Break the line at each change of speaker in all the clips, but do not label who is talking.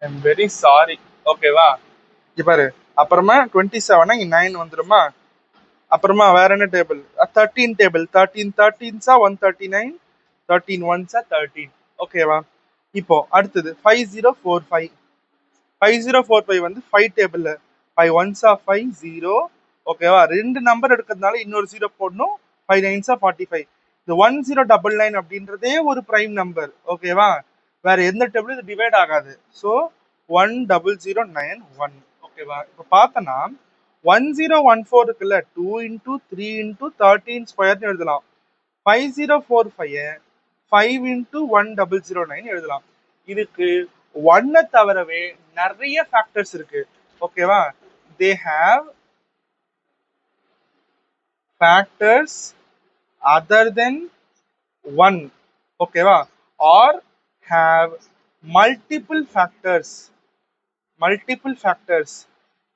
I'm very sorry. ஓகேவா, இங்க பாரு. அப்புறமா 27 9 வந்துருமா. அப்புறமா வேற என்ன டேபிள்? 13 டேபிள். 13 13 139, 13 1 13. ஓகேவா. இப்போ அடுத்தது 5045. 5045 வந்து 5 டேபிள். 5 1 5 0. ஓகேவா, ரெண்டு நம்பர் எடுக்கிறதுனால இன்னொரு 0 போடணும். 5 9 45. இந்த 1099 அப்படின்றதே ஒரு பிரைம் நம்பர். ஓகேவா, வேற எந்த டேபிளும் இது டிவைட் ஆகாது. ஸோ 10091. ஓகேவா, இப்போ பார்த்தோன்னா 1014 இருக்குல்ல, 2 இன்டூ 3 இன்டூ 13 ஸ்கொயர்னு எழுதலாம். 5045 5 இன்டூ 1009 எழுதலாம். இதுக்கு ஒன்னை தவிரவே நிறைய ஃபேக்டர்ஸ் இருக்கு. ஓகேவா, they have factors other than 1. ஓகேவா, are have multiple factors. Multiple factors,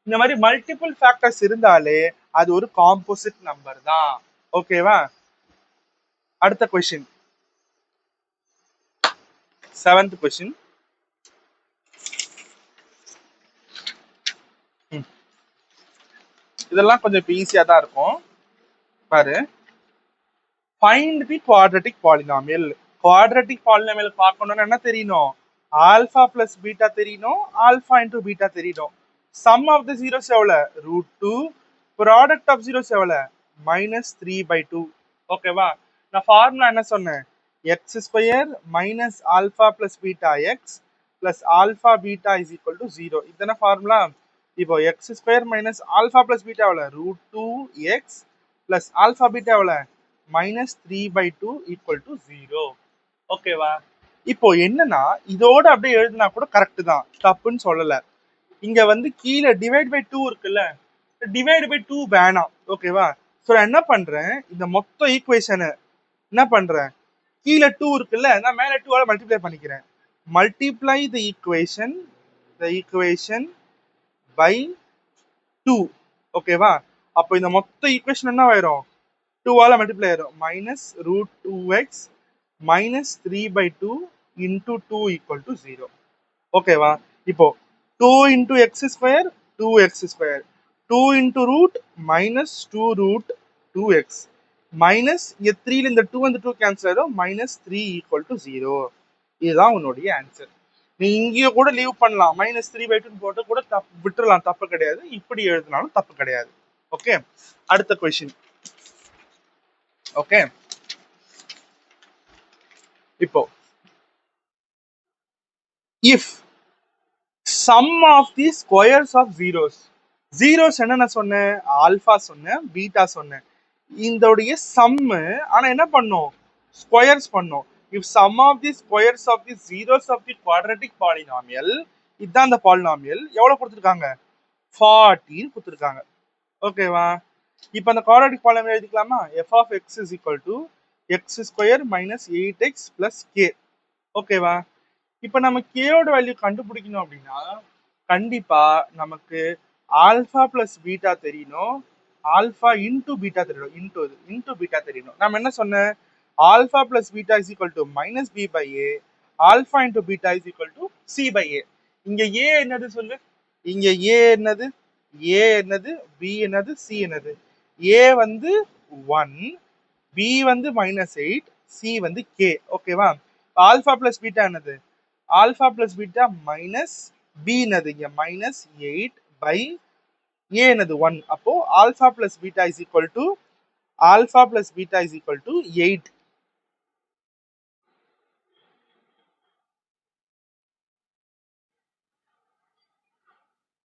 இந்த மாதிரி மல்டிபிள் ஃபேக்டர்ஸ் இருந்தாலே அது ஒரு காம்போசிட் நம்பர் தான். ஓகேவா. அடுத்த கொஸ்டின், 7th கொஸ்டின். இதெல்லாம் கொஞ்சம் இப்போ ஈஸியா தான் இருக்கும். பாரு, ஃபைண்ட் தி குவாட்ரட்டிக் பாலினாமியல். குவாட்ரட்டிக் பாலினாமியல் பார்க்கணும்னா என்ன தெரியணும்? ஆல்பா பிளஸ் பீட்டா தெரியணும், ஆல்பா இன்டூ பீட்டா தெரியணும். சம் ஆஃப் த ஜீரோஸ் எவ்வளோ? √2. ப்ராடக்ட் ஆஃப் ஜீரோஸ் எவ்வளோ? -3/2. ஓகேவா, நான் ஃபார்முலா என்ன சொன்னேன்? X square minus alpha plus beta X plus alpha beta is equal to 0. இதுதானே ஃபார்முலா. இப்போ X square minus alpha plus beta எவ்வளோ? √2x பிளஸ் ஆல்பா பீட்டா எவ்வளோ? -3/2 ஈக்குவல் டு 0. ஓகேவா, இப்போ என்னன்னா இதோட அப்படியே எழுதினா கூட கரெக்ட் தான், தப்புன்னு சொல்லல. இங்க வந்து கீழே டிவைட் பை 2 இருக்குல்ல, டிவைட் பை 2 வேணாம். ஓகேவா, ஸோ நான் என்ன பண்றேன், இந்த மொத்த ஈக்குவேஷனை என்ன பண்றேன், கீழே 2 இருக்குல்ல, நான் மேலே 2 மல்டிப்ளை பண்ணிக்கிறேன். Multiply the equation by 2. ஓகேவா, அப்போ இந்த மொத்த ஈக்குவேஷன் என்ன ஆயிரும்? 2 மல்டிப்ளை ஆயிரும். -√2x -3/2 into 2 equal to 0. ஓகேவா, இப்போ 2 into x square 2x square 2 into root -2√2x minus இங்க 3 இந்த 2 வந்து 2 கேன்சல் ஆயிடும். -3 equal to 0. இதுதான் உன்னுடைய ஆன்சர். நீ இங்கேயும் கூட லீவ் பண்ணலாம், -3/2 போட்டு கூட விட்டுறலாம், தப்பு கிடையாது. இப்படி எழுதினாலும் தப்பு கிடையாது. ஓகே, அடுத்த கொஸ்டின். ஓகே, இப்போ if sum of the squares of zeros. zeros என்னென்ன சொன்னேன்? ஆல்பா சொன்னேன், பீட்டா சொன்னேன். இதோடைய சம்மு ஆனா என்ன பண்ணும்? ஸ்கொயர்ஸ் பண்ணும். if sum of the squares of the zeros of the quadratic polynomial, இதுதான் அந்த பாலினாமியல். எவ்வளவு கொடுத்துருக்காங்க? 40 கொடுத்துருக்காங்க. ஓகேவா, இப்போ அந்த குவாட்ரட்டிக் பாலினாமியல் எழுதிக்கலாமா? f of x is equal to x square minus 8x plus k. ஓகேவா, இப்போ நம்ம கேயோட வேல்யூ கண்டுபிடிக்கணும் அப்படின்னா கண்டிப்பா நமக்கு ஆல்பா பிளஸ் பீட்டா தெரியணும், ஆல்பா இன்டூ பீட்டா தெரியணும். இன்டூ பீட்டா தெரியணும். நம்ம என்ன சொன்னேன்? Alpha plus beta is equal to -b/a, alpha into beta is equal to c/a. இங்க ஏ என்னது சொல்லு? இங்க ஏ என்னது? ஏ என்னது? பி என்னது? சி என்னது? ஏ வந்து 1, பி வந்து -8, சி வந்து k. ஓகேவா, ஆல்பா பிளஸ் பீட்டா என்னது? Alpha plus beta minus b என்னது? இங்க -8 பை ஏ என்னது? 1. அப்போ alpha plus beta is equal to 8.